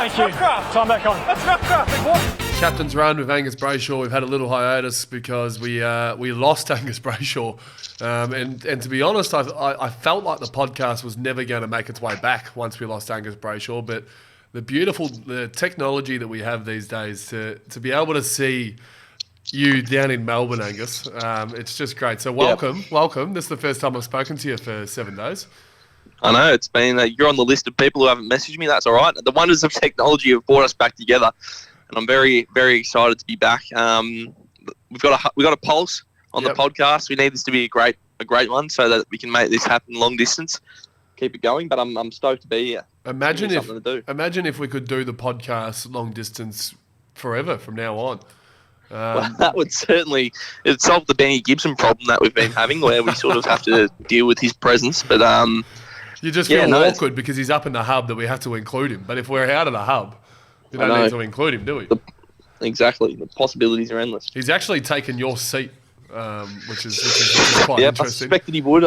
Thank you. Time back on. That's Ruffcraft, big boy. Captain's run with Angus Brayshaw. We've had a little hiatus because we lost Angus Brayshaw, and to be honest, I felt like the podcast was never going to make its way back once we lost Angus Brayshaw. But the technology that we have these days to be able to see you down in Melbourne, Angus, it's just great. So welcome. This is the first time I've spoken to you for 7 days. I know, it's been, you're on the list of people who haven't messaged me. That's all right. The wonders of technology have brought us back together, and I'm very, very excited to be back. We've got a pulse on the podcast. We need this to be a great one so that we can make this happen long distance, keep it going. But I'm stoked to be here. Imagine if we could do the podcast long distance forever from now on. Well, that would certainly solve the Benny Gibson problem that we've been having, where we sort of have to deal with his presence. But you just feel awkward because he's up in the hub that we have to include him. But if we're out of the hub, you don't need to include him, do we? Exactly. The possibilities are endless. He's actually taken your seat, which is quite interesting. I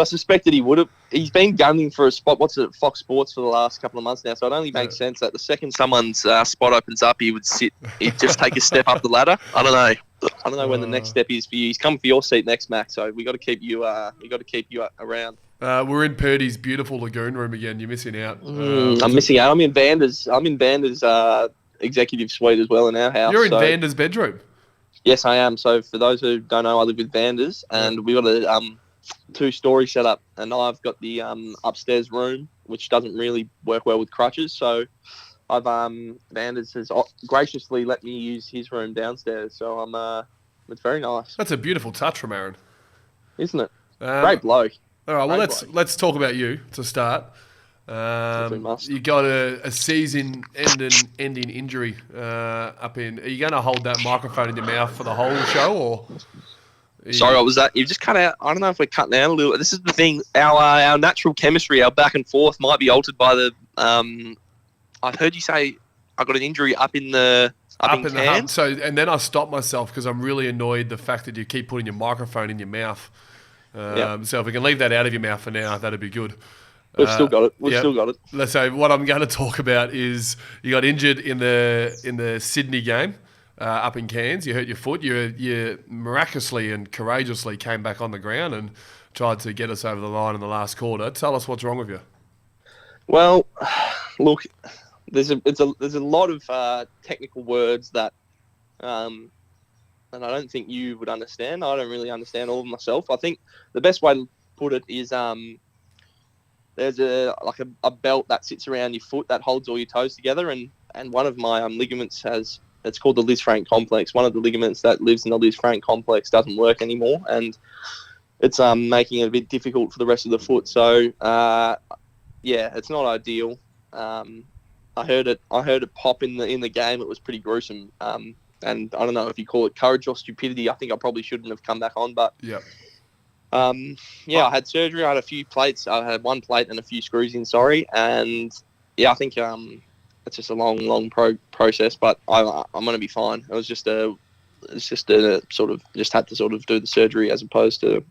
suspected he would have. He's been gunning for a spot. Fox Sports for the last couple of months now. So it only makes sense that the second someone's spot opens up, he would sit. He'd just take a step up the ladder. I don't know when the next step is for you. He's coming for your seat next, Max. So we got to keep you. We got to keep you around. We're in Purdy's beautiful lagoon room again. You're missing out. I'm missing out. I'm in Vander's executive suite as well in our house. You're in Vander's bedroom. Yes, I am. So for those who don't know, I live with Vanders, and we got a 2-story setup, and I've got the upstairs room, which doesn't really work well with crutches. So I've Vanders has graciously let me use his room downstairs. So it's very nice. That's a beautiful touch from Aaron, isn't it? Great bloke. All right, well, let's talk about you to start. You got a season-ending injury up in. Are you going to hold that microphone in your mouth for the whole show, or? Sorry, what was that? You just cut out. I don't know if we're cutting out a little. This is the thing. Our natural chemistry, our back and forth, might be altered by the. I heard you say I got an injury up in the hub. So, and then I stopped myself because I'm really annoyed the fact that you keep putting your microphone in your mouth. So if we can leave that out of your mouth for now, that'd be good. We've still got it. Still got it. Let's say what I'm going to talk about is you got injured in the Sydney game up in Cairns. You hurt your foot. You miraculously and courageously came back on the ground and tried to get us over the line in the last quarter. Tell us what's wrong with you. Well, look, there's a lot of technical words that and I don't think you would understand. I don't really understand all of them myself. I think the best way to put it is there's a belt that sits around your foot that holds all your toes together, and one of my ligaments it's called the Lisfranc complex. One of the ligaments that lives in the Lisfranc complex doesn't work anymore, and it's making it a bit difficult for the rest of the foot. So it's not ideal. I heard it pop in the game. It was pretty gruesome. And I don't know if you call it courage or stupidity. I think I probably shouldn't have come back on, but I had surgery. I had a few plates. I had one plate and a few screws in. And I think it's just a long process. But I'm going to be fine. It's just a sort of just had to sort of do the surgery as opposed to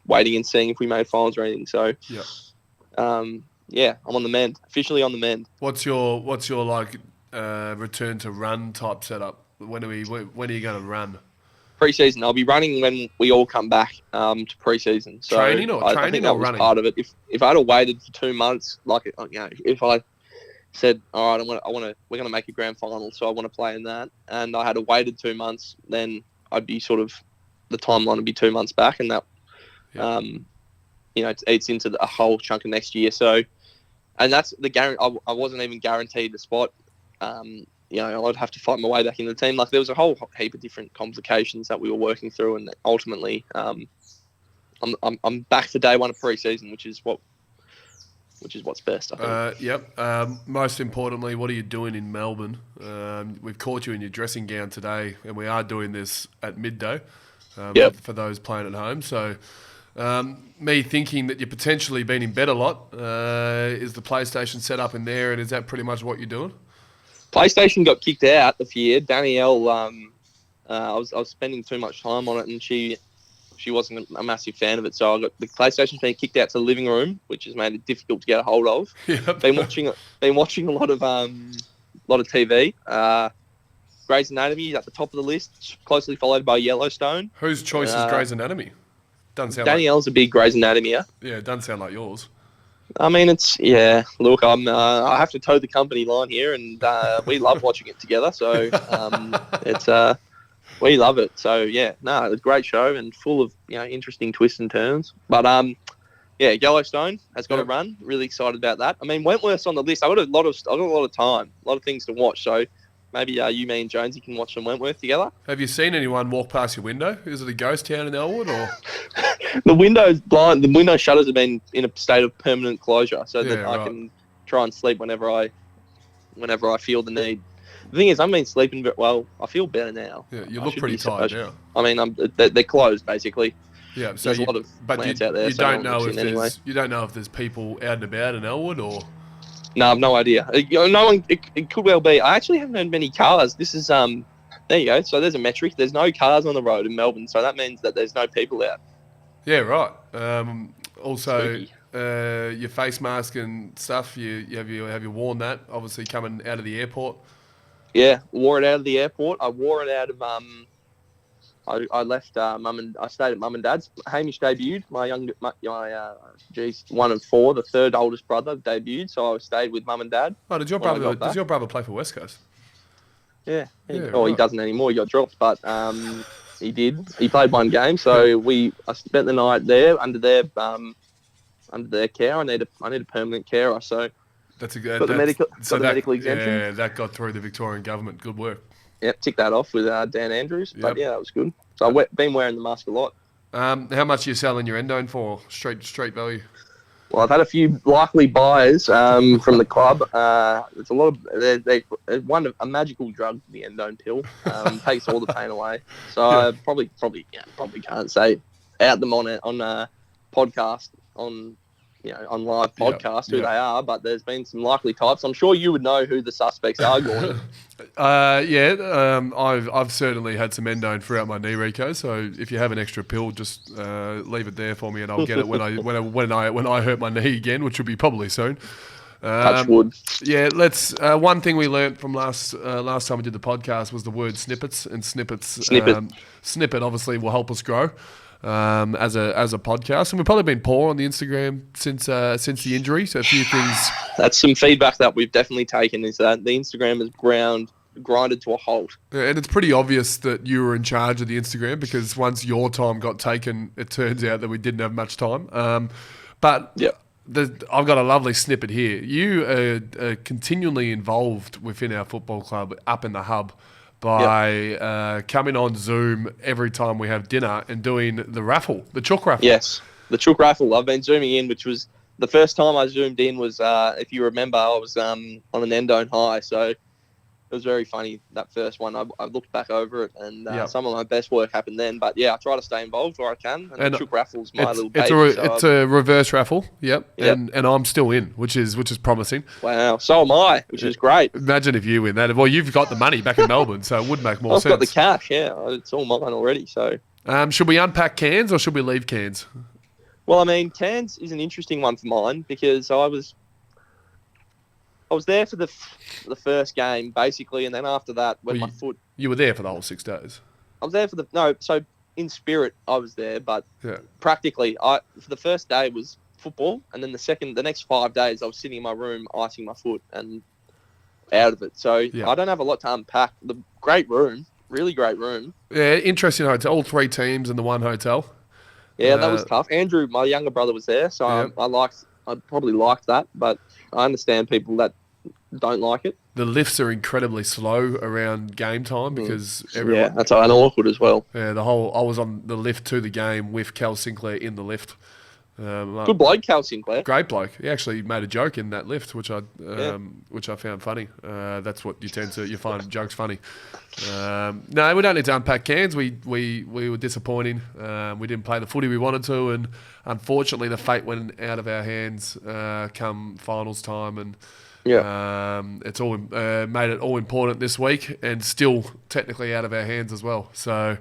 waiting and seeing if we made finals or anything. So I'm on the mend. Officially on the mend. What's your return to run type setup? When are you going to run? Pre-season. I'll be running when we all come back to pre-season. So training or running? Part of it. If I had waited for 2 months, if I said, all right, we're going to make a grand final, so I want to play in that, and I had waited 2 months, then I'd be sort of the timeline would be 2 months back, and that, it's into a whole chunk of next year. So, and that's the guarantee. I wasn't even guaranteed a spot. I'd have to fight my way back in the team. There was a whole heap of different complications that we were working through, and ultimately, I'm back for day one of pre-season, which is what's best, I think. Most importantly, what are you doing in Melbourne? We've caught you in your dressing gown today, and we are doing this at midday for those playing at home. So, me thinking that you've potentially been in bed a lot. Is the PlayStation set up in there, and is that pretty much what you're doing? PlayStation got kicked out the year. Danielle, I was spending too much time on it, and she wasn't a massive fan of it. So I got the PlayStation's been kicked out to the living room, which has made it difficult to get a hold of. Been watching a lot of lot of TV. Grey's Anatomy is at the top of the list, closely followed by Yellowstone. Whose choice is Grey's Anatomy? Doesn't sound Danielle's a big Grey's Anatomy. Yeah, it doesn't sound like yours. I mean, look, I have to toe the company line here, and we love watching it together. So we love it. So yeah, it's a great show and full of interesting twists and turns. But Yellowstone has got to run. Really excited about that. I mean, Wentworth's on the list. I got a lot of time, a lot of things to watch. So maybe you, me, and Jonesy can watch some Wentworth together. Have you seen anyone walk past your window? Is it a ghost town in Elwood or? The window's blind. The window shutters have been in a state of permanent closure, so that I can try and sleep whenever I feel the need. The thing is, I've been sleeping very well. I feel better now. Yeah, you look pretty tired now. I mean, they're closed basically. Yeah, so there's a lot of plants out there. You don't know if there's people out and about in Elwood or. No, I've no idea. No one. It could well be. I actually haven't heard many cars. This is there you go. So there's a metric. There's no cars on the road in Melbourne, so that means that there's no people out. Yeah, right. Also, your face mask and stuff. Have you worn that? Obviously, coming out of the airport. Yeah, wore it out of the airport. I wore it out of I left mum and I stayed at mum and dad's. Hamish debuted. One of four, the third oldest brother debuted. So I stayed with mum and dad. Oh, does your brother play for West Coast? Yeah. Right. He doesn't anymore. He got dropped, but he did. He played one game. So I spent the night there under their care. I need a permanent carer. So that's a good. Got the medical exemption. Yeah, that got through the Victorian government. Good work. Yep, tick that off with Dan Andrews. But yeah, that was good. So I've been wearing the mask a lot. How much are you selling your endone for? Straight value. Well, I've had a few likely buyers from the club. It's a lot of they a magical drug, the endone pill, takes all the pain away. So I probably can't say out them on a podcast on live podcast who they are, but there's been some likely types. I'm sure you would know who the suspects are, Gawn. I've certainly had some endone throughout my knee, Rico. So if you have an extra pill, just leave it there for me, and I'll get it when I hurt my knee again, which will be probably soon. Touch wood. Yeah, let's. One thing we learnt from last time we did the podcast was the word snippets, and snippet obviously will help us grow. As a podcast, and we've probably been poor on the Instagram since the injury. So a few things. That's some feedback that we've definitely taken, is that the Instagram is grinded to a halt. And it's pretty obvious that you were in charge of the Instagram, because once your time got taken, it turns out that we didn't have much time. But yeah. I've got a lovely snippet here. You are continually involved within our football club up in the hub by coming on Zoom every time we have dinner and doing the raffle, the chook raffle. Yes, the chook raffle. I've been zooming in, which was the first time I zoomed in was, if you remember, I was on an endone high. So it was very funny, that first one. I looked back over it, and some of my best work happened then. But yeah, I try to stay involved where I can. And the chook raffle's my little baby. It's a reverse raffle, and I'm still in, which is promising. Wow, so am I, which is great. Imagine if you win that. Well, you've got the money back in Melbourne, so it would make more sense. I've got the cash, it's all mine already. So, should we unpack cans or should we leave cans? Well, I mean, cans is an interesting one for mine, because I was there for the first game, basically, and then after that, when my foot... You were there for the whole 6 days? I was there for so in spirit, I was there, but practically, for the first day was football, and then the next 5 days, I was sitting in my room, icing my foot, and out of it. So I don't have a lot to unpack. The great room, really great room. Yeah, interesting hotel. All 3 teams in the one hotel. Yeah, that was tough. Andrew, my younger brother, was there, so I probably liked that, but I understand people that don't like it. The lifts are incredibly slow around game time because everyone... Yeah, that's awkward as well. Yeah, I was on the lift to the game with Cal Sinclair in the lift. Good bloke, Cal Sinclair. Great bloke. He actually made a joke in that lift, which I found funny. That's what you find jokes funny. No, we don't need to unpack cans. We were disappointing. We didn't play the footy we wanted to, and unfortunately, the fate went out of our hands come finals time, and it's all made it all important this week, and still technically out of our hands as well. So.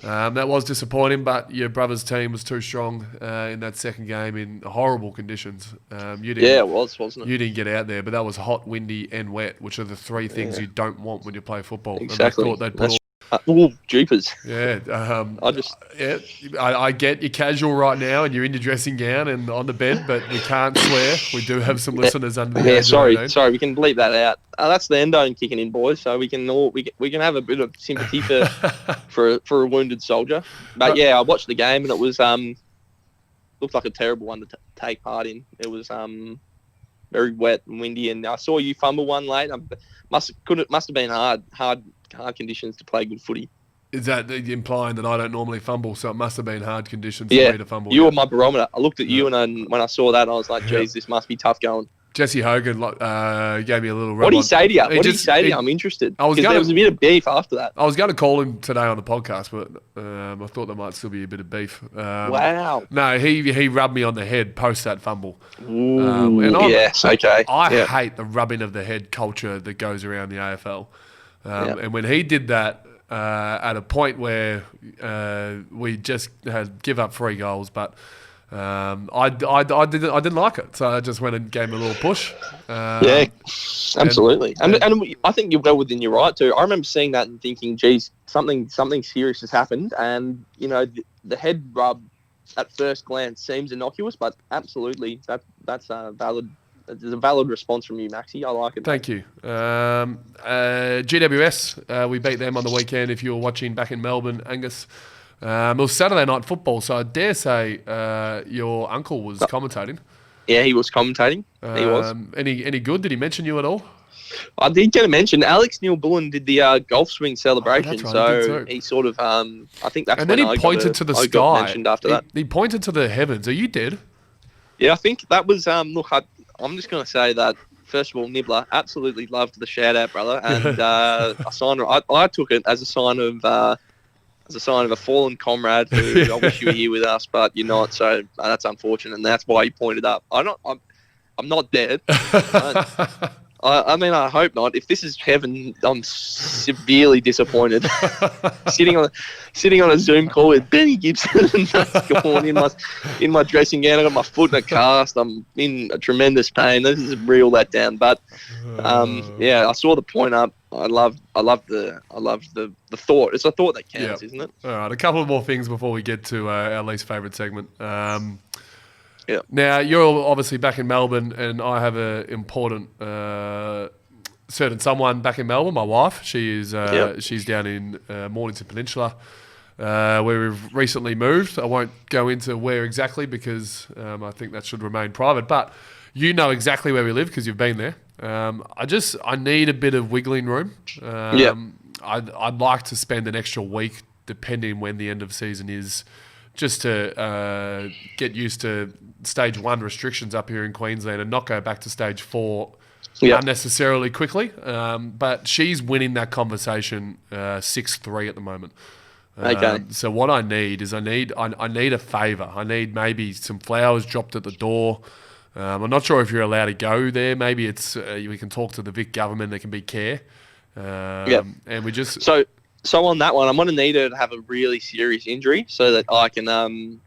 That was disappointing, but your brother's team was too strong in that second game in horrible conditions. You didn't, It was, wasn't it? You didn't get out there, but that was hot, windy, and wet, which are the three things you don't want when you play football. Exactly. And they thought they'd put jeepers. Yeah, I get you're casual right now and you're in your dressing gown and on the bed, but we can't swear. We do have some listeners under the age of 18. Sorry, we can bleep that out. That's the endone kicking in, boys. So we can have a bit of sympathy for a wounded soldier. But yeah, I watched the game and it was looked like a terrible one to take part in. It was very wet and windy, and I saw you fumble one late. Must have been hard conditions to play good footy. Is that implying that I don't normally fumble, so it must have been hard conditions for me to fumble? You were my barometer. I looked at you, and when I saw that, I was like, geez, this must be tough going. Jesse Hogan gave me a little rub. What did he say to you? I'm interested. There was a bit of beef after that. I was going to call him today on the podcast, but I thought there might still be a bit of beef. Wow. No, he rubbed me on the head post that fumble. Ooh, yes, okay. I hate the rubbing of the head culture that goes around the AFL. And when he did that at a point where we just had give up 3 goals, but I didn't like it, so I just went and gave him a little push. Absolutely, and I think you're well within your right too. I remember seeing that and thinking, geez, something serious has happened, and the head rub at first glance seems innocuous, but absolutely that's a valid. There's a valid response from you, Maxie. I like it. Thank you. GWS, we beat them on the weekend. If you were watching back in Melbourne, Angus, it was Saturday night football, so I dare say your uncle was commentating. Yeah, he was commentating. He was. Any good? Did he mention you at all? I did get a mention. Alex Neil-Bullen did the golf swing celebration, right, so he sort of, I think that's. And then he pointed to the sky. Got mentioned after that. He pointed to the heavens. Are you dead? Yeah, I think that was. Look, I'm just going to say that, first of all, Nibbler absolutely loved the shout-out, brother. And I took it as a sign of a fallen comrade who I wish you were here with us, but you're not, so that's unfortunate, and that's why he pointed up. I'm not dead. I mean, I hope not. If this is heaven, I'm severely disappointed. sitting on a Zoom call with Benny Gibson and Gawn in my dressing gown. I got my foot in a cast. I'm in a tremendous pain. This is a real letdown. But I saw the point up. I love the thought. It's a thought that counts, isn't it? All right, a couple more things before we get to our least favourite segment. Yeah. Now, you're obviously back in Melbourne, and I have an important certain someone back in Melbourne, my wife. She's down in Mornington Peninsula, where we've recently moved. I won't go into where exactly because I think that should remain private, but you know exactly where we live because you've been there. I need a bit of wiggling room. I'd like to spend an extra week, depending when the end of season is, just to get used to stage 1 restrictions up here in Queensland and not go back to stage 4 unnecessarily quickly. But she's winning that conversation 6-3 at the moment. Okay. So what I need is I need a favour. I need maybe some flowers dropped at the door. I'm not sure if you're allowed to go there. Maybe it's we can talk to the Vic government. There can be care. And we just... So on that one, I'm going to need her to have a really serious injury so that I can say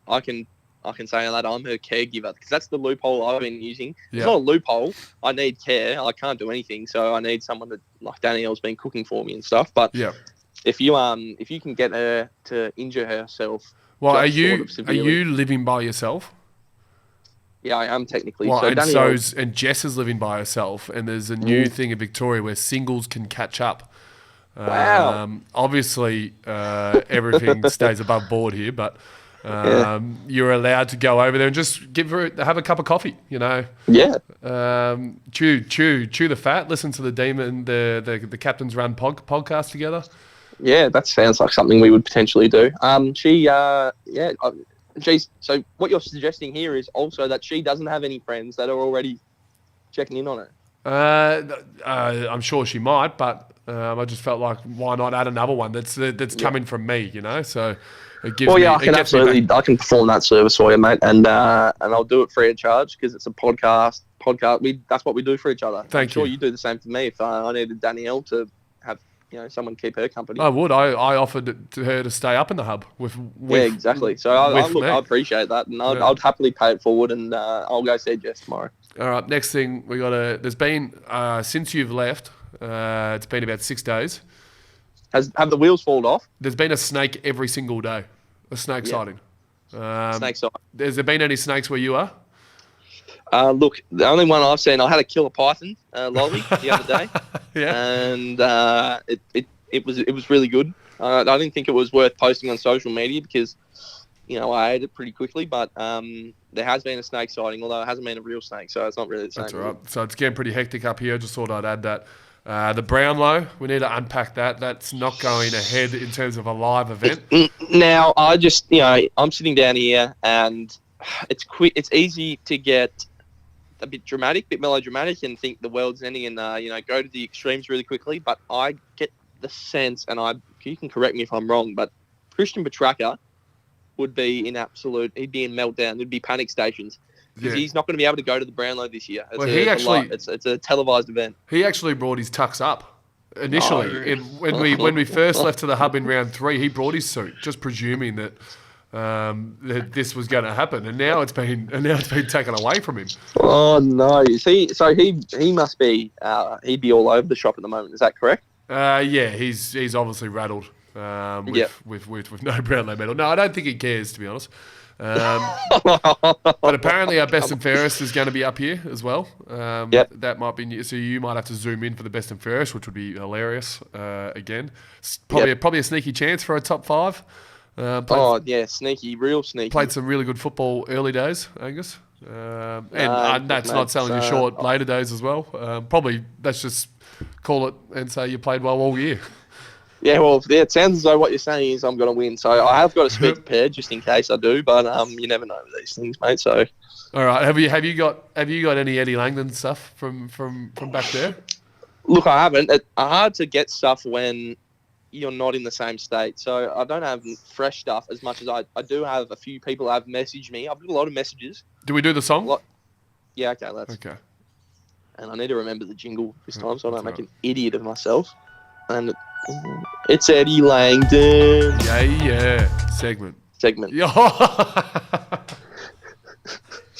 that I'm her caregiver, because that's the loophole I've been using. It's not a loophole. I need care. I can't do anything, so I need someone that, like Danielle's been cooking for me and stuff. But if you can get her to injure herself, well, are you living by yourself? Yeah, I am technically. Well, and Jess is living by herself, and there's a new thing in Victoria where singles can catch up. Wow. Obviously, everything stays above board here, but you're allowed to go over there and just have a cup of coffee, Yeah. Chew the fat, listen to the Demon, the Captain's Run podcast together. Yeah, that sounds like something we would potentially do. So what you're suggesting here is also that she doesn't have any friends that are already checking in on her. I'm sure she might, but I just felt like, why not add another one that's coming from me, So it gives me... I can perform that service for you, mate, and I'll do it free of charge because it's a podcast. That's what we do for each other. I'm sure you do the same for me. If I needed Danielle to have someone to keep her company. I would. I offered to her to stay up in the hub with Yeah, exactly. So I me. appreciate that, and Yeah. I'd happily pay it forward, and I'll go see Jess tomorrow. All right, next thing we got to. There's been since you've left. It's been about 6 days. Have the wheels fallen off? There's been a snake every single day. A snake sighting. Snake sight. Has there been any snakes where you are? Look, the only one I've seen, I had a killer python lolly the other day, Yeah. and it was really good. I didn't think it was worth posting on social media because I ate it pretty quickly, but there has been a snake sighting, although it hasn't been a real snake, so it's not really the same. That's all right. So it's getting pretty hectic up here. Just thought I'd add that. The Brownlow, we need to unpack that. That's not going ahead in terms of a live event. Now, I'm sitting down here, and it's quick. It's easy to get a bit dramatic, a bit melodramatic, and think the world's ending, and go to the extremes really quickly. But I get the sense, and you can correct me if I'm wrong, but Christian Petracca would be he'd be in meltdown. There'd be panic stations. Because he's not going to be able to go to the Brownlow this year. It's a televised event. He actually brought his tux up initially. When we first left to the hub in round 3, he brought his suit, just presuming that this was going to happen, and now it's been taken away from him. Oh no! See, so he must be he'd be all over the shop at the moment. Is that correct? Yeah, he's obviously rattled with no Brownlow medal. No, I don't think he cares, to be honest. But apparently our best and fairest is going to be up here as well. That might be new. So you might have to zoom in for the best and fairest, which would be hilarious. Again, probably a sneaky chance for a top 5. Sneaky, real sneaky. Played some really good football early days, Angus, and that's not selling you short later days as well. Probably let's just call it and say you played well all year. Yeah, well, it sounds as though what you're saying is I'm going to win. So I have got to speak prepared just in case I do, but you never know with these things, mate. So, all right, have you got any Eddie Langdon stuff from back there? Look, I haven't. It's hard to get stuff when you're not in the same state. So I don't have fresh stuff as much as I do have a few people have messaged me. I've got a lot of messages. Do we do the song? Yeah, okay, Okay. And I need to remember the jingle this time so I don't make an idiot of myself. And it's Eddie Langdon. Yeah. Segment. Yeah.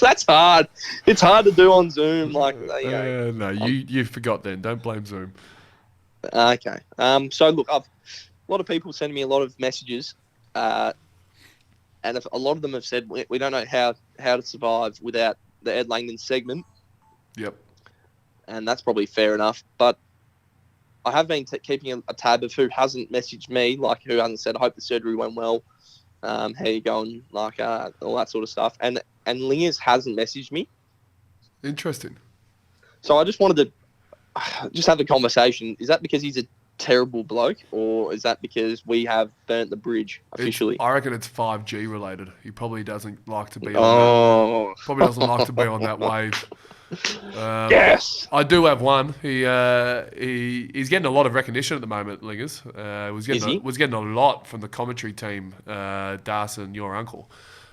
That's hard. It's hard to do on Zoom. No, you forgot then. Don't blame Zoom. Okay. So look, a lot of people sending me a lot of messages, and a lot of them have said we don't know how to survive without the Ed Langdon segment. Yep. And that's probably fair enough, but I have been keeping a tab of who hasn't messaged me, like who hasn't said, I hope the surgery went well, how you going, all that sort of stuff. And Lingers hasn't messaged me. Interesting. So I just wanted to just have a conversation. Is that because he's a terrible bloke, or is that because we have burnt the bridge officially? I reckon it's 5G related. He probably doesn't like to be on that. Probably doesn't like to be on that wave. Yes, I do have one. He's getting a lot of recognition at the moment. Lingers was getting a lot from the commentary team, Darson, your uncle,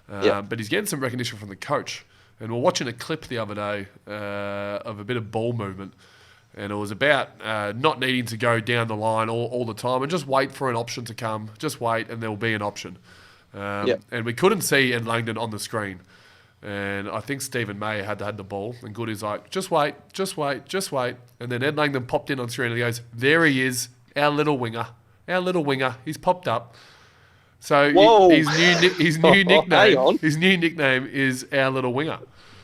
but he's getting some recognition from the coach. And we're watching a clip the other day of a bit of ball movement, and it was about not needing to go down the line all the time and just wait for an option to come. Just wait, and there will be an option. And we couldn't see Ed Langdon on the screen. And I think Stephen May had the ball, and Goody's like, just wait. And then Ed Langdon popped in on screen, and he goes, there he is, our little winger. He's popped up. So his new nickname is our little winger.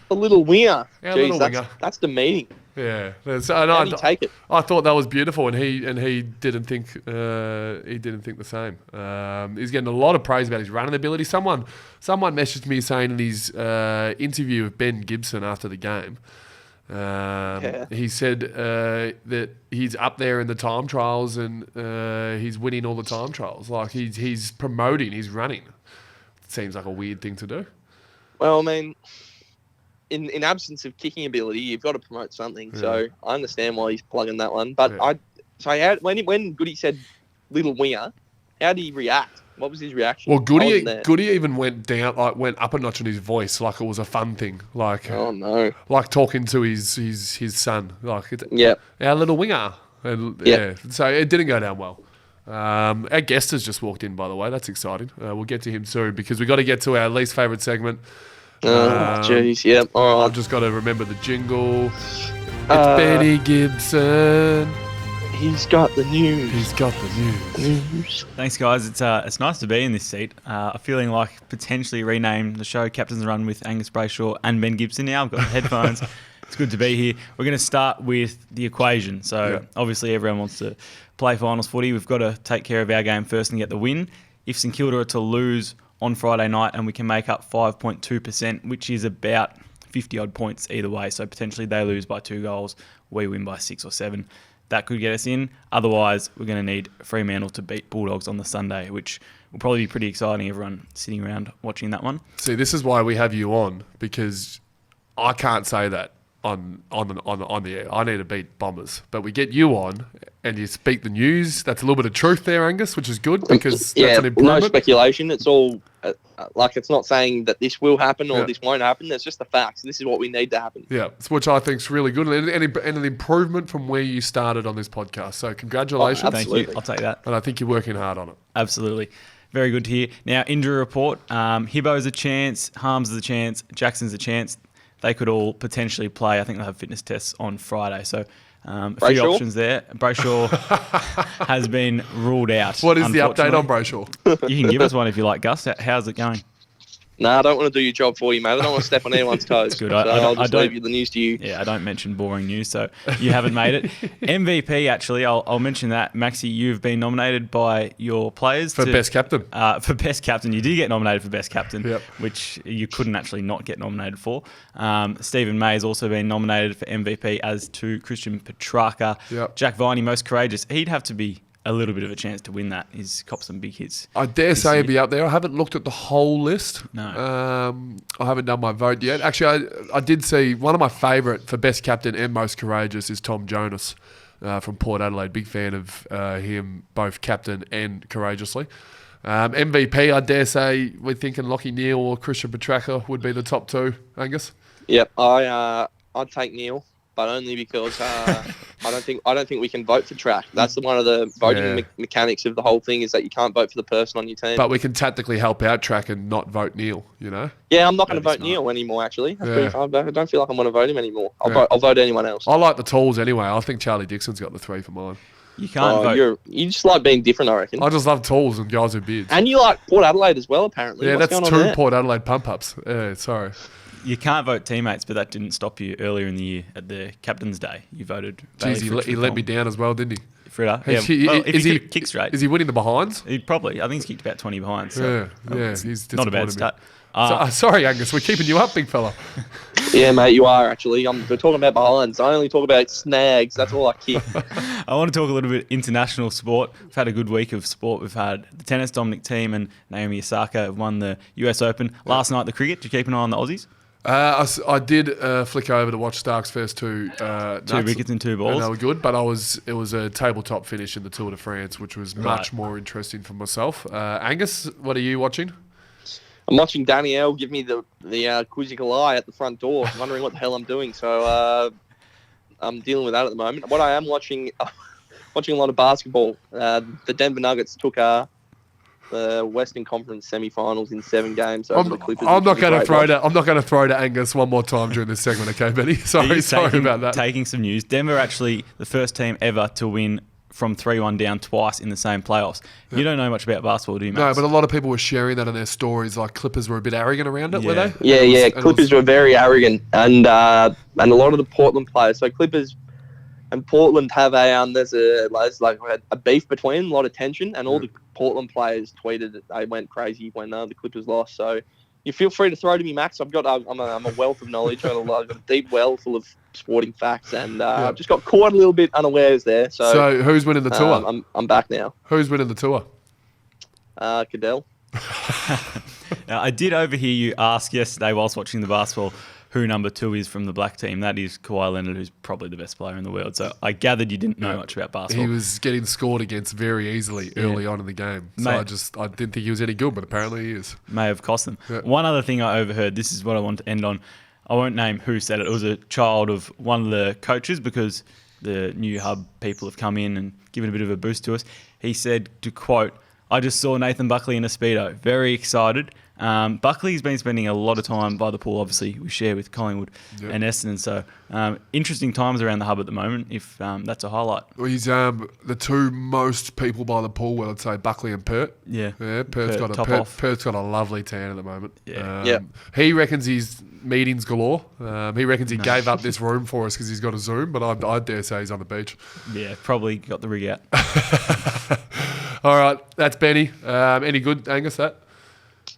The little winger. Our little winger. That's demeaning. Yeah, How do you take it? I thought that was beautiful, and he didn't think the same. He's getting a lot of praise about his running ability. Someone messaged me saying in his interview with Ben Gibson after the game, he said that he's up there in the time trials and he's winning all the time trials. Like he's promoting his running. Seems like a weird thing to do. Well, I mean, in absence of kicking ability, you've got to promote something. Yeah. So I understand why he's plugging that one. But when Goody said little winger, how did he react? What was his reaction? Well, Goody even went up a notch in his voice, like it was a fun thing. Like, oh no, like talking to his son. Like, yeah, our little winger. And Yeah. so it didn't go down well. Our guest has just walked in, by the way. That's exciting. We'll get to him soon because we got to get to our least favourite segment. Jeez, yeah. All I've right. just got to remember the jingle. It's Benny Gibson. He's got the news. He's got the news. Thanks, guys. It's nice to be in this seat. I'm feeling like potentially rename the show Captain's Run with Angus Brayshaw and Ben Gibson now. I've got headphones. It's good to be here. We're going to start with the equation. So obviously everyone wants to play finals footy. We've got to take care of our game first and get the win. If St Kilda are to lose on Friday night and we can make up 5.2%, which is about 50-odd points either way. So potentially they lose by 2 goals, we win by 6 or 7. That could get us in. Otherwise, we're going to need Fremantle to beat Bulldogs on the Sunday, which will probably be pretty exciting. Everyone sitting around watching that one. See, this is why we have you on, because I can't say that on the air. I need to beat Bombers. But we get you on and you speak the news. That's a little bit of truth there, Angus, which is good because that's an improvement. No speculation. It's all like it's not saying that this will happen or this won't happen. It's just the facts. This is what we need to happen. Yeah, which I think is really good and an improvement from where you started on this podcast. So congratulations. Thank you. I'll take that. And I think you're working hard on it. Absolutely. Very good to hear. Now, injury report. Hibbo's a chance. Harms is a chance. Jackson's a chance. They could all potentially play. I think they'll have fitness tests on Friday. So a few options there. Brayshaw has been ruled out. What is the update on Brayshaw? You can give us one if you like, Gus. How's it going? Nah, I don't want to do your job for you, mate. I don't want to step on anyone's toes. Good. I'll just leave you the news to you. Yeah, I don't mention boring news, so you haven't made it. MVP, actually, I'll mention that. Maxi, you've been nominated by your players For best captain. For best captain. You did get nominated for best captain, Yep. which you couldn't actually not get nominated for. Stephen May has also been nominated for MVP, as to Christian Petrarca. Yep. Jack Viney, most courageous. He'd have to be a little bit of a chance to win that. He's copped some big hits. I dare say he'd be up there. I haven't looked at the whole list. No. I haven't done my vote yet. Actually, I did see one of my favourite for best captain and most courageous is Tom Jonas from Port Adelaide. Big fan of him, both captain and courageously. MVP, I dare say we're thinking Lachie Neale or Christian Petrarca would be the top 2, Angus. Yep, I'd take Neil, but only because I don't think we can vote for track. That's one of the voting mechanics of the whole thing, is that you can't vote for the person on your team. But we can tactically help out track and not vote Neil, you know? Yeah, I'm not going to vote Neil anymore, actually. I don't feel like I'm going to vote him anymore. I'll vote anyone else. I like the tools anyway. I think Charlie Dixon's got the 3 for mine. You can't vote. You just like being different, I reckon. I just love tools and guys who beards. And you like Port Adelaide as well, apparently. Yeah, What's that's going on 2 there? Port Adelaide pump-ups. Yeah, sorry. You can't vote teammates, but that didn't stop you earlier in the year at the Captain's Day. You voted. Jeez, he let me down as well, didn't he? Fritter. Is Yeah. he- Well, if is he he- could kick straight, Is he winning the behinds? he'd probably. I think he's kicked about 20 behind. So Yeah, it's he's not a bad disappointed me. start. Sorry, Angus, we're keeping you up, big fella. Yeah, mate, you are actually. We're talking about behinds. I only talk about snags. That's all I kick. I want to talk a little bit international sport. We've had a good week of sport. We've had the tennis, Dominic Thiem and Naomi Osaka have won the US Open. Last night, the cricket. Did you keep an eye on the Aussies? I did flick over to watch Stark's first 2 2 wickets and 2 balls. And they were good, but it was a tabletop finish in the Tour de France, which was much more interesting for myself. Angus, what are you watching? I'm watching Danielle give me the quizzical eye at the front door, wondering what the hell I'm doing. So I'm dealing with that at the moment. What I am watching, watching a lot of basketball. The Denver Nuggets took the Western Conference semi-finals in 7 games over the Clippers. I'm not going to throw to Angus one more time during this segment, okay, Benny? Sorry about that. Taking some news. Denver actually the first team ever to win from 3-1 down twice in the same playoffs. Yeah. You don't know much about basketball, do you, Max? No, but a lot of people were sharing that in their stories. Like Clippers were a bit arrogant around it, were they? Yeah. Clippers were very arrogant, and a lot of the Portland players. So Clippers and Portland have there's like a beef between, a lot of tension, and all the Portland players tweeted that they went crazy when the Clippers lost. So you feel free to throw to me, Max. I'm a wealth of knowledge. I've got a deep well full of sporting facts, and I've just got caught a little bit unawares there. So who's winning the tour? I'm back now. Who's winning the tour? Cadell. Now, I did overhear you ask yesterday whilst watching the basketball who number 2 is from the black team. That is Kawhi Leonard, who's probably the best player in the world. So I gathered you didn't know much about basketball. He was getting scored against very easily early on in the game. So I didn't think he was any good, but apparently he is. May have cost them. Yeah. One other thing I overheard, this is what I want to end on. I won't name who said it. It was a child of one of the coaches, because the new hub people have come in and given a bit of a boost to us. He said, to quote, "I just saw Nathan Buckley in a Speedo. Very excited." Buckley's been spending a lot of time by the pool. Obviously, we share with Collingwood and Essendon. So, interesting times around the hub at the moment, if that's a highlight. Well, he's the two most people by the pool, well, I'd say Buckley and Pert. Yeah. Pert's got a lovely tan at the moment. Yeah. He reckons he's meetings galore. He reckons he gave up this room for us because he's got a Zoom, but I dare say he's on the beach. Yeah, probably got the rig out. All right, that's Benny. Any good, Angus, that?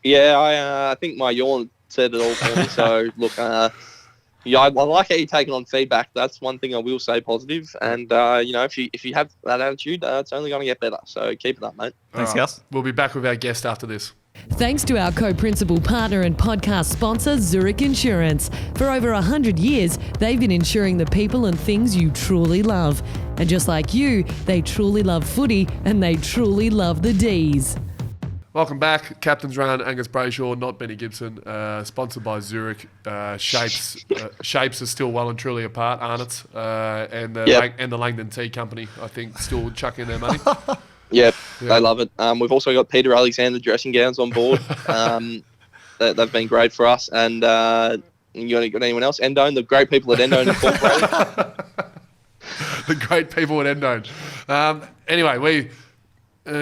Yeah, I think my yawn said it all for me. So, look, I like how you're taking on feedback. That's one thing I will say positive. And, if you have that attitude, it's only going to get better. So keep it up, mate. Thanks, Gus. We'll be back with our guest after this. Thanks to our co-principal partner and podcast sponsor, Zurich Insurance. For over 100 years, they've been insuring the people and things you truly love. And just like you, they truly love footy and they truly love the D's. Welcome back. Captain's Run, Angus Brayshaw, not Benny Gibson. Sponsored by Zurich. Shapes are still well and truly apart, aren't it? And the Langdon Tea Company, I think, still chucking their money. Yep, they love it. We've also got Peter Alexander dressing gowns on board. They've been great for us. And you got anyone else? Endone, the great people at Endone Incorporated. The great people at Endone. Anyway, we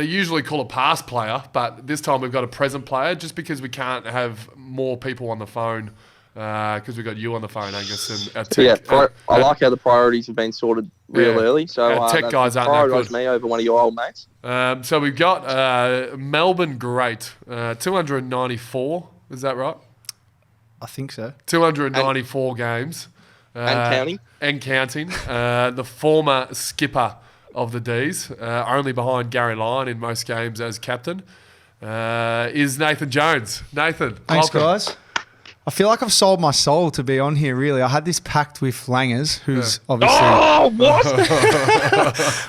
usually call a past player, but this time we've got a present player just because we can't have more people on the phone because we've got you on the phone, Angus. And our tech, I like how the priorities have been sorted real early. So our tech guys aren't that good. Me over one of your old mates. So we've got Melbourne great, 294, is that right? I think so. 294 games. And counting. The former skipper of the D's, only behind Gary Lyon in most games as captain, is Nathan Jones. Nathan, thanks, welcome. guys. I feel like I've sold my soul to be on here, really. I had this pact with Langers, who's obviously... Oh, what?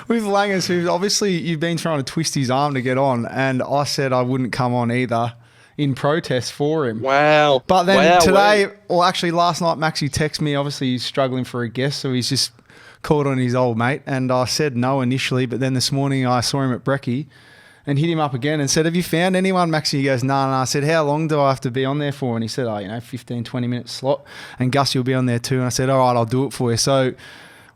with Langers, who's obviously you've been trying to twist his arm to get on, and I said I wouldn't come on either in protest for him. Wow. But then today, or actually last night, Maxie texted me. Obviously, he's struggling for a guest, so he's just called on his old mate, and I said no initially, but then this morning I saw him at Brekkie and hit him up again and said, "Have you found anyone, Maxie?" He goes, "No." I said, "How long do I have to be on there for?" And he said, 15, 20 minute slot, and Gus, you'll be on there too. And I said, "All right, I'll do it for you." So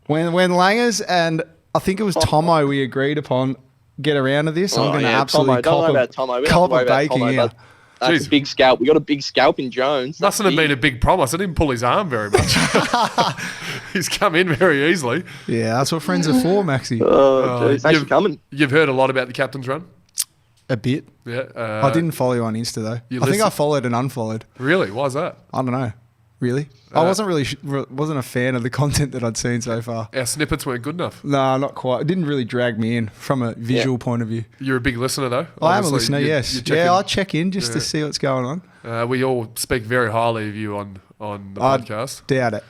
when Langers and I think it was Tomo we agreed upon get around to this, I'm going to absolutely cop a baking here. That's a big scalp. We got a big scalp in Jones. Mustn't have been a big promise. I didn't pull his arm very much. He's come in very easily. Yeah, that's what friends are for, Maxie. Thanks for coming. You've heard a lot about the captain's run? A bit. Yeah. I didn't follow you on Insta, though. I think I followed and unfollowed. Really? Why is that? I don't know. Really? I wasn't a fan of the content that I'd seen so far. Our snippets weren't good enough. No, not quite. It didn't really drag me in from a visual point of view. You're a big listener, though. I am a listener, yes. I check in just to see what's going on. We all speak very highly of you on the podcast. Doubt it.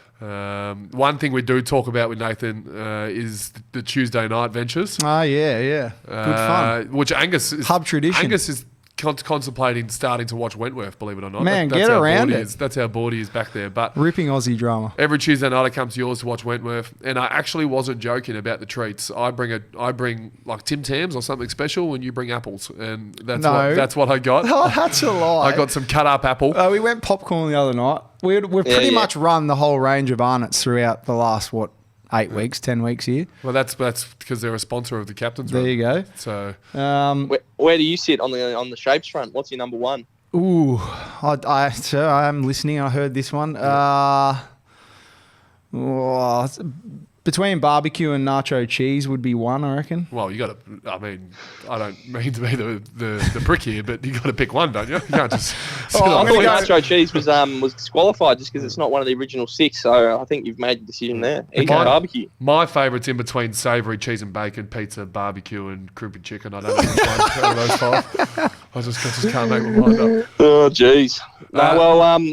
One thing we do talk about with Nathan is the Tuesday night ventures. Oh, yeah. Good fun. Which Angus is... Hub tradition. Angus is contemplating starting to watch Wentworth, believe it or not. Man, that's get around it. That's how bored he is back there. But ripping Aussie drama. Every Tuesday night I come to yours to watch Wentworth, and I actually wasn't joking about the treats. I bring like Tim Tams or something special, and you bring apples, and that's what I got. Oh, that's a lie. I got some cut up apple. We went popcorn the other night. We've pretty much run the whole range of Arnott's throughout the last 8 weeks, 10 weeks here. Well, that's because they're a sponsor of the captain's run. There you go. So, where do you sit on the shapes front? What's your number one? Ooh, I'm listening. I heard this one. Between barbecue and nacho cheese would be one, I reckon. Well, you got to. I mean, I don't mean to be the prick here, but you got to pick one, don't you? You can't just. I thought nacho cheese was disqualified just because it's not one of the original 6. So I think you've made the decision there. Easy barbecue. My favourite's in between savoury cheese and bacon, pizza, barbecue, and crimpy chicken. I don't know which one out of those 5. I just can't make my mind up. Oh, jeez.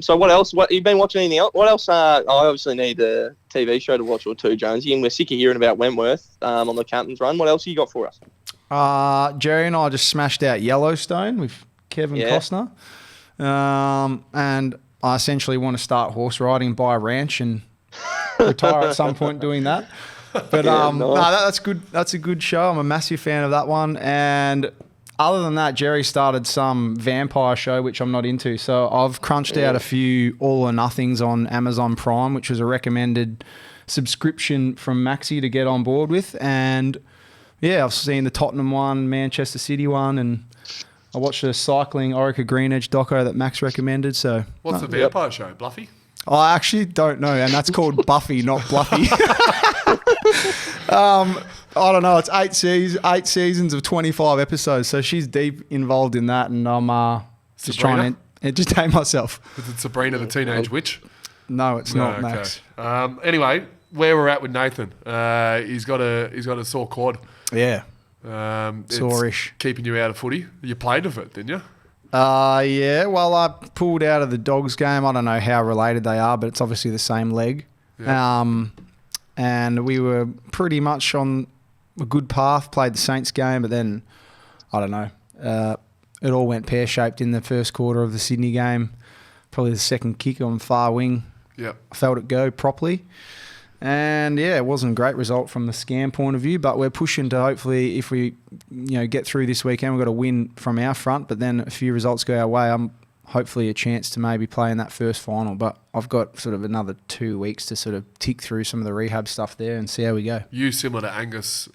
So what else? What you've been watching? Anything else? What else? I obviously need a TV show to watch or two, Jonesy, and we're sick of hearing about Wentworth on the captain's run. What else have you got for us? Jerry and I just smashed out Yellowstone with Kevin Costner, and I essentially want to start horse riding, buy a ranch, and retire at some point doing that. But nice. no, that's good. That's a good show. I'm a massive fan of that one. And other than that, Jerry started some vampire show, which I'm not into. So I've crunched out a few All or Nothings on Amazon Prime, which was a recommended subscription from Maxi to get on board with. And yeah, I've seen the Tottenham one, Manchester City one, and I watched the cycling Orica Green Edge doco that Max recommended. So What's the vampire show? Bluffy? I actually don't know, and that's called Buffy, not Bluffy. I don't know. It's 8 seasons of 25 episodes, so she's deep involved in that, and I'm just trying to entertain myself. Is it Sabrina the Teenage Witch? No, it's not, Max. Anyway, where we're at with Nathan, he's got a sore quad. Yeah, It's sore-ish. keeping you out of footy. You played with it, didn't you? Yeah. Well, I pulled out of the Dogs game. I don't know how related they are, but it's obviously the same leg. Yeah. And we were pretty much on a good path. Played the Saints game, but then I don't know. It all went pear-shaped in the first quarter of the Sydney game. Probably the second kick on far wing. Yep. I felt it go properly. And yeah, it wasn't a great result from the scam point of view, but we're pushing to hopefully, if we get through this weekend, we've got a win from our front, but then a few results go our way. I'm hopefully a chance to maybe play in that first final, but I've got sort of another 2 weeks to sort of tick through some of the rehab stuff there and see how we go. You, similar to Angus,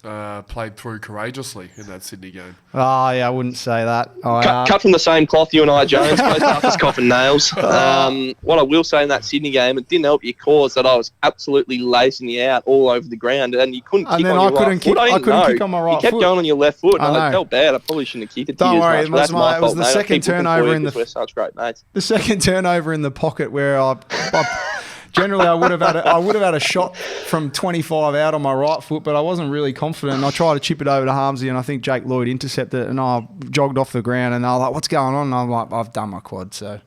played through courageously in that Sydney game. Oh, yeah, I wouldn't say that. Cut from the same cloth, you and I, Jones. Both us coffin nails. What I will say in that Sydney game, it didn't help your cause that I was absolutely lacing you out all over the ground, and you couldn't kick on your right foot. I couldn't kick on my right foot. You kept going on your left foot, and I felt bad. I probably shouldn't have kicked it to you. Don't worry, it was the second turnover in the... We're such great mates. The second turnover in the pocket where generally I would have had a shot from 25 out on my right foot, but I wasn't really confident. And I tried to chip it over to Harmsy, and I think Jake Lloyd intercepted it, and I jogged off the ground, and they were like, "What's going on?" And I'm like, "I've done my quad." So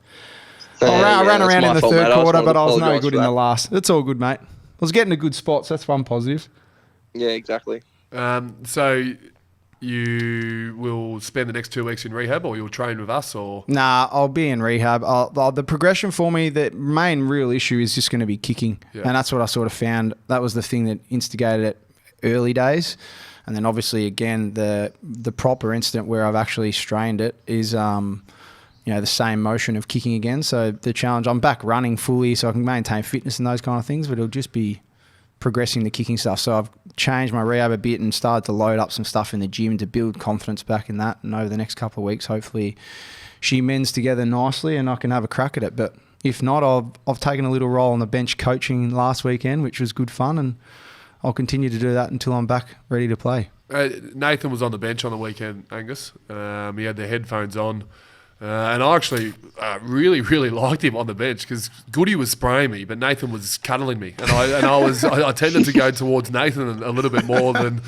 I ran around in the third quarter, but I was no good in the last. It's all good, mate. I was getting a good spot, so that's one positive. Yeah, exactly. So you will spend the next 2 weeks in rehab, or you'll train with us, or? Nah, I'll be in rehab. The progression for me, the main real issue is just going to be kicking. Yeah. And that's what I sort of found. That was the thing that instigated it early days. And then obviously, again, the proper incident where I've actually strained it is, the same motion of kicking again. So the challenge, I'm back running fully so I can maintain fitness and those kind of things, but it'll just be progressing the kicking stuff. So I've changed my rehab a bit and started to load up some stuff in the gym to build confidence back in that. And over the next couple of weeks, hopefully she mends together nicely and I can have a crack at it. But if not, I've taken a little role on the bench coaching last weekend, which was good fun, and I'll continue to do that until I'm back ready to play. Nathan was on the bench on the weekend, Angus. He had the headphones on. And I actually really, really liked him on the bench because Goody was spraying me, but Nathan was cuddling me, and I tended to go towards Nathan a little bit more than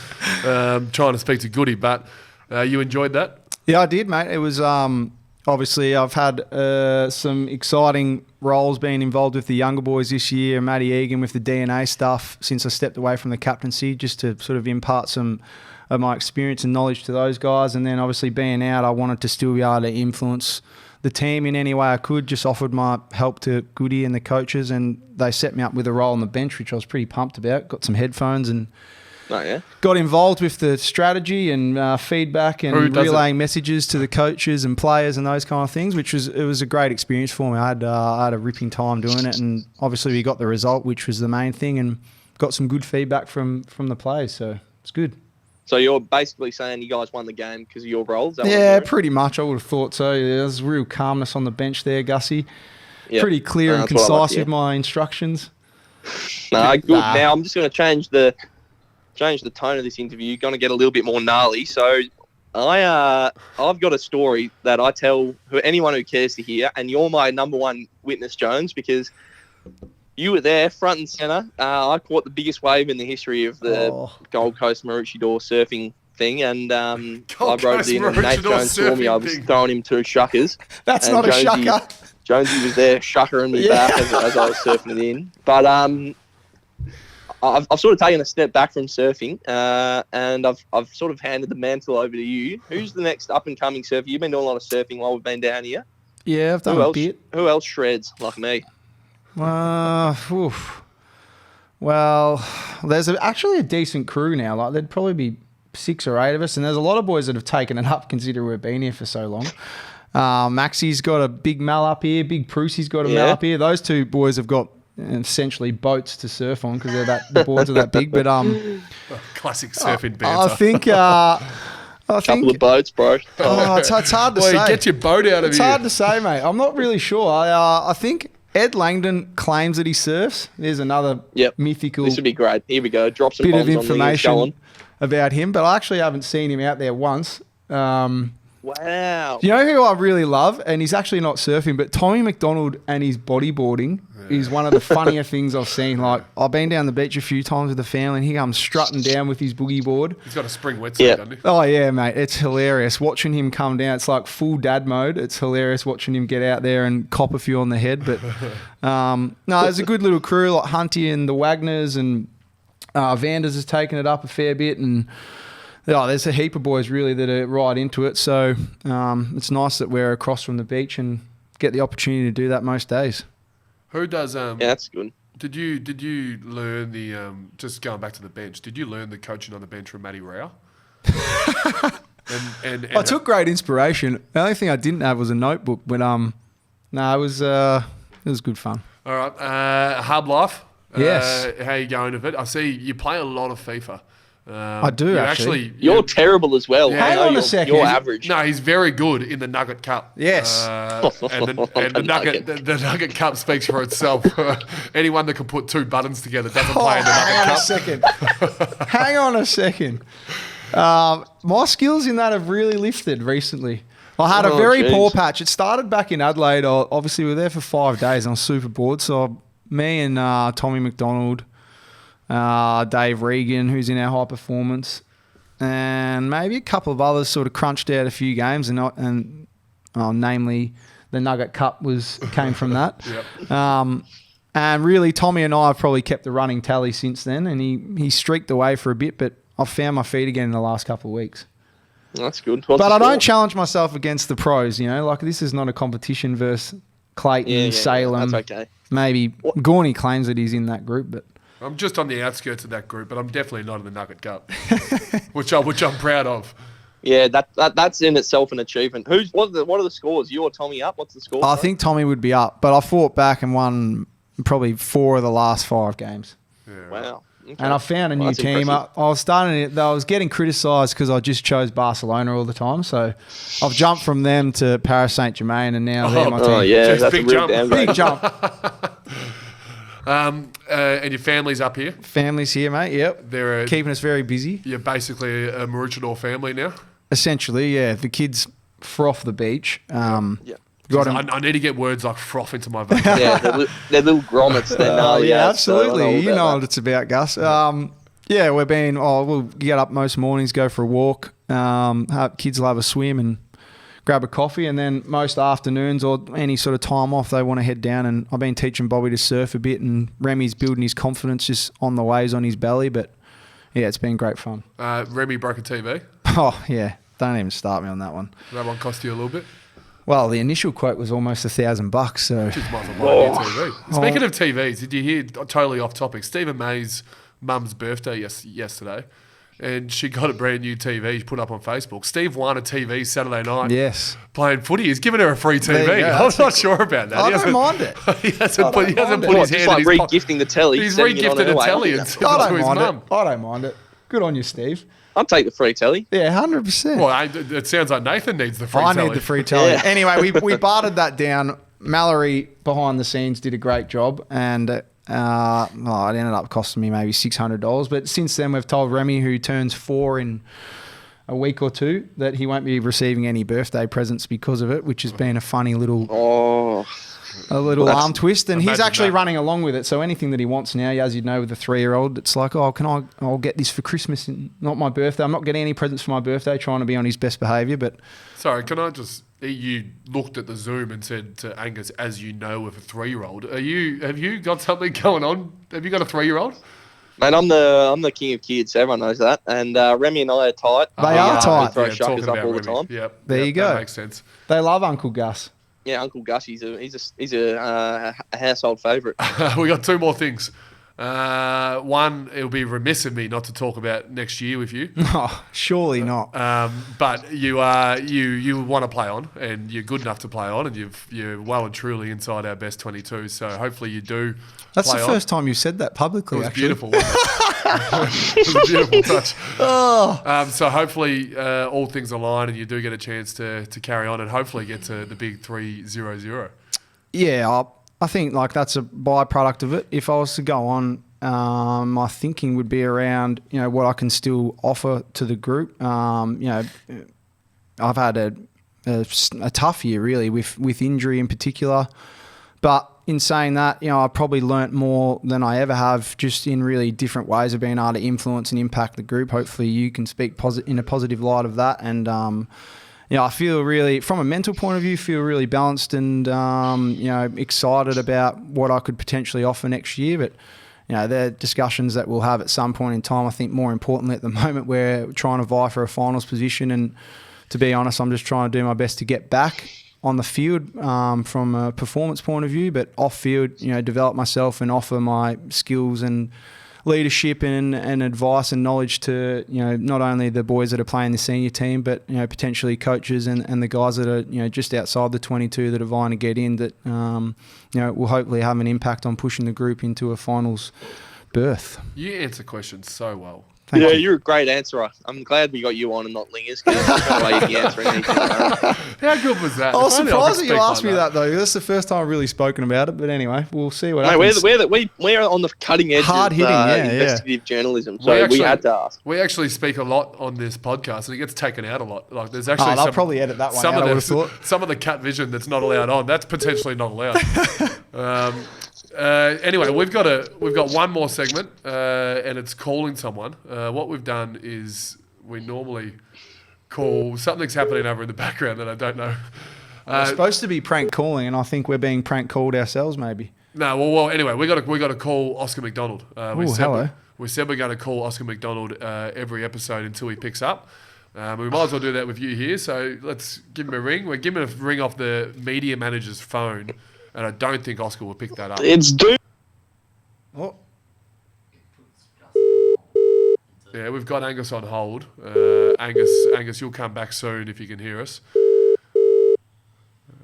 trying to speak to Goody. But you enjoyed that? Yeah, I did, mate. It was obviously I've had some exciting roles being involved with the younger boys this year. Matty Egan with the DNA stuff since I stepped away from the captaincy, just to sort of impart some of my experience and knowledge to those guys. And then obviously being out, I wanted to still be able to influence the team in any way I could. Just offered my help to Goody and the coaches, and they set me up with a role on the bench, which I was pretty pumped about. Got some headphones and got involved with the strategy and feedback and relaying messages to the coaches and players and those kind of things, it was a great experience for me. I had a ripping time doing it, and obviously we got the result, which was the main thing, and got some good feedback from the players, so it's good. So you're basically saying you guys won the game because of your roles? Yeah, pretty much. I would have thought so. Yeah, there's real calmness on the bench there, Gussie. Yep. Pretty clear and concise with my instructions. Good. Now I'm just going to change the tone of this interview. Going to get a little bit more gnarly. So I've got a story that I tell anyone who cares to hear, and you're my number one witness, Jones, because you were there, front and centre. I caught the biggest wave in the history of the Gold Coast Maroochydore surfing thing, and I rode in, and Nate Jones saw me. I was throwing him two shuckers. That's not Jonesy, a shucker. Jonesy was there shuckering me back as I was surfing it in. But I've sort of taken a step back from surfing, and I've sort of handed the mantle over to you. Who's the next up-and-coming surfer? You've been doing a lot of surfing while we've been down here. Yeah, I've done a bit. Who else shreds like me? Well, Well, there's actually a decent crew now. Like there'd probably be 6 or 8 of us, and there's a lot of boys that have taken it up considering we've been here for so long. Maxie's got a big Mal up here. Big Prusie's got a Mal up here. Those two boys have got essentially boats to surf on because the boards are that big. But Classic surfing banter. I think Couple of boats, bro. it's hard to Boy, say. get your boat out of It's here. hard to say, mate. I'm not really sure. I think Ed Langdon claims that he surfs. There's another mythical This would be great. Here we go. Drop some bit bombs of on me. Go information on. about him, but I actually haven't seen him out there once. Wow. You know who I really love, and he's actually not surfing, but Tommy McDonald and his bodyboarding is one of the funnier things I've seen. Like, I've been down the beach a few times with the family, and he comes strutting down with his boogie board. He's got a spring wetsuit, doesn't he? Oh, yeah, mate. It's hilarious. Watching him come down, it's like full dad mode. It's hilarious watching him get out there and cop a few on the head. But, no, there's a good little crew, like Hunty and the Wagners, and Vanders has taken it up a fair bit, and there's a heap of boys really that are right into it. So it's nice that we're across from the beach and get the opportunity to do that most days. Who does? Yeah, that's good. Did you learn the just going back to the bench? Did you learn the coaching on the bench from Matty Rao? and I took great inspiration. The only thing I didn't have was a notebook, but it was good fun. All right, hard life. Yes. How you going with it? I see you play a lot of FIFA. I do you actually. You're terrible as well. Yeah. Hang on a second. You're average. No, he's very good in the Nugget Cup. Yes. And the Nugget Cup speaks for itself. Anyone that can put 2 buttons together doesn't play in the Nugget Cup. Hang on a second. My skills in that have really lifted recently. I had a very poor patch. It started back in Adelaide. Obviously, we were there for 5 days and I was super bored. So me and Tommy McDonald, Dave Regan, who's in our high performance, and maybe a couple of others sort of crunched out a few games, and namely the Nugget Cup came from that. Yep. And really, Tommy and I have probably kept the running tally since then, and he streaked away for a bit, but I've found my feet again in the last couple of weeks. That's good. But I don't challenge myself against the pros, like this is not a competition versus Clayton, Salem. That's okay. Maybe Gawn claims that he's in that group, but I'm just on the outskirts of that group, but I'm definitely not in the Nugget Cup, which I'm proud of. Yeah, that's in itself an achievement. What are the scores? You or Tommy up? What's the score? I think Tommy would be up, but I fought back and won probably 4 of the last 5 games. Yeah. Wow. Okay. And I found a new that's team. impressive. I was getting criticised because I just chose Barcelona all the time. So I've jumped from them to Paris Saint-Germain, and now they're my team. Oh, yeah, Just that's big a real jump. downgrade. Big jump. And your family's up here. Family's here, mate. Yep. They're Keeping us very busy. You're basically a Maroochydore family now. Essentially, yeah. The kids froth the beach. Yeah. Got 'em- I need to get words like froth into my veins. Yeah, they're little grommets. They're gnarly yeah, ads, so I absolutely. know You about know that. what it's about, Gus. Yeah, we'll get up most mornings, go for a walk. Kids will have a swim and grab a coffee, and then most afternoons or any sort of time off, they want to head down. And I've been teaching Bobby to surf a bit, and Remy's building his confidence just on the waves on his belly. But yeah, it's been great fun. Remy broke a TV. Oh yeah, don't even start me on that one. That one cost you a little bit. Well, the initial quote was almost $1,000, so Just might as well buy a new TV. Speaking of TVs, did you hear, totally off topic, Stephen May's mum's birthday yesterday, and she got a brand new TV she put up on Facebook. Steve won a TV Saturday night yes. playing footy. He's given her a free There TV. you go. I'm not sure about that. I don't mind it. He hasn't put his What, hand just in like his pocket. re-gifting the telly. He's sending it on re-gifted her a way. telly I and think sent I it to don't his mind mum. it. I don't mind it. Good on you, Steve. I'll take the free telly. Yeah, 100%. Well, it sounds like Nathan needs the free I telly. need the free telly. Yeah. Anyway, we bartered that down. Mallory, behind the scenes, did a great job, and it ended up costing me maybe $600. But since then, we've told Remy, who turns 4 in a week or 2, that he won't be receiving any birthday presents because of it, which has been a funny little arm twist. And he's Imagine actually that. running along with it. So anything that he wants now, as you know, with a 3-year-old, it's like, I'll get this for Christmas, and not my birthday. I'm not getting any presents for my birthday, trying to be on his best behaviour. But Sorry, can I just... You looked at the Zoom and said to Angus, as you know, with a 3-year-old, have you got something going on? Have you got a 3-year-old? Mate, I'm the king of kids. Everyone knows that. And Remy and I are tight. They are tight. We throw Yeah, shuckers talking up about all the Remy. time. Yep. There you go. That makes sense. they love Uncle Gus. Yeah, Uncle Gus, he's a household favourite. We got 2 more things. One, it would be remiss of me not to talk about next year with you. Oh, surely not. But you want to play on, and you're good enough to play on, and you're well and truly inside our best 22. So hopefully you do. That's play the on. first time you've said that publicly. It was actually. beautiful. Wasn't it? It was a beautiful touch. So hopefully all things align, and you do get a chance to carry on, and hopefully get to the big 3-0-0. Yeah, I think like that's a byproduct of it. If I was to go on, my thinking would be around what I can still offer to the group. I've had a tough year really with injury in particular, but in saying that, I probably learnt more than I ever have, just in really different ways of being able to influence and impact the group. Hopefully, you can speak in a positive light of that, and I feel really, from a mental point of view, feel really balanced and excited about what I could potentially offer next year. But they're discussions that we'll have at some point in time. I think more importantly at the moment, we're trying to vie for a finals position, and to be honest, I'm just trying to do my best to get back on the field from a performance point of view, but off field, develop myself and offer my skills and leadership and advice and knowledge to not only the boys that are playing the senior team, but potentially coaches and the guys that are just outside the 22 that are vying to get in, that will hopefully have an impact on pushing the group into a finals berth. You answer questions so well. Thank you. You're a great answerer. I'm glad we got you on and not Lingers. There's no way you'd be answering anything. How good was that? I was If only surprised could that you speak asked like me that though. That's the first time I've really spoken about it. But anyway, we'll see what Mate, happens. we're on the cutting edge Hard-hitting, of yeah. investigative journalism, so we had to ask. We actually speak a lot on this podcast, and it gets taken out a lot. Like there's actually they'll probably edit that one out, I would have thought. Some of the cat vision that's not allowed on. That's potentially not allowed. Anyway, we've got one more segment, and it's calling someone. What we've done is we normally call something's happening over in the background that I don't know. We're supposed to be prank calling, and I think we're being prank called ourselves, maybe. No, well, anyway, we got to call Oscar McDonald. Hello. We said we're going to call Oscar McDonald every episode until he picks up. We might as well do that with you here. So let's give him a ring. We're giving him a ring off the media manager's phone. And I don't think Oscar will pick that up. It's due. Oh. Yeah, we've got Angus on hold. Angus, you'll come back soon if you can hear us.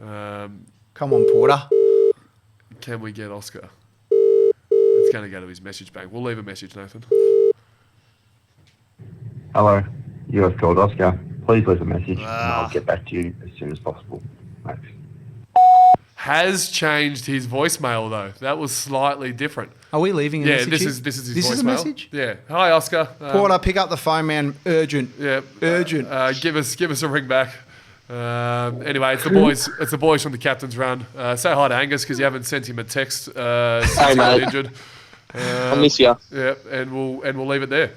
Come on, Porter. Can we get Oscar? It's going to go to his message bank. We'll leave a message, Nathan. Hello, you have called Oscar. Please leave a message and I'll get back to you as soon as possible. Thanks. Has changed his voicemail though. That was slightly different. Are we leaving a Yeah, message? this here? is his This voicemail. is a message? Yeah. Hi, Oscar. Porter, pick up the phone, man. Urgent. Yeah. Urgent. Give us a ring back. Anyway, it's the boys. It's the boys from the captain's run. Say hi to Angus because you haven't sent him a text since he got mate. injured. I miss you. Yeah, and we'll leave it there.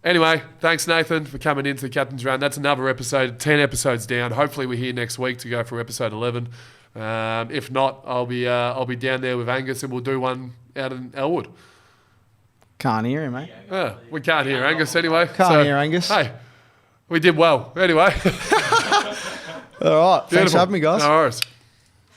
Anyway, thanks Nathan for coming into the captain's run. That's another episode. 10 episodes down. Hopefully we're here next week to go for episode 11. If not, I'll be down there with Angus and we'll do one out in Elwood. Can't hear him, mate. We can't hear Angus anyway. Can't hear Angus. Hey, we did well. Anyway. All right. Thanks Beautiful. for having me, guys. No worries.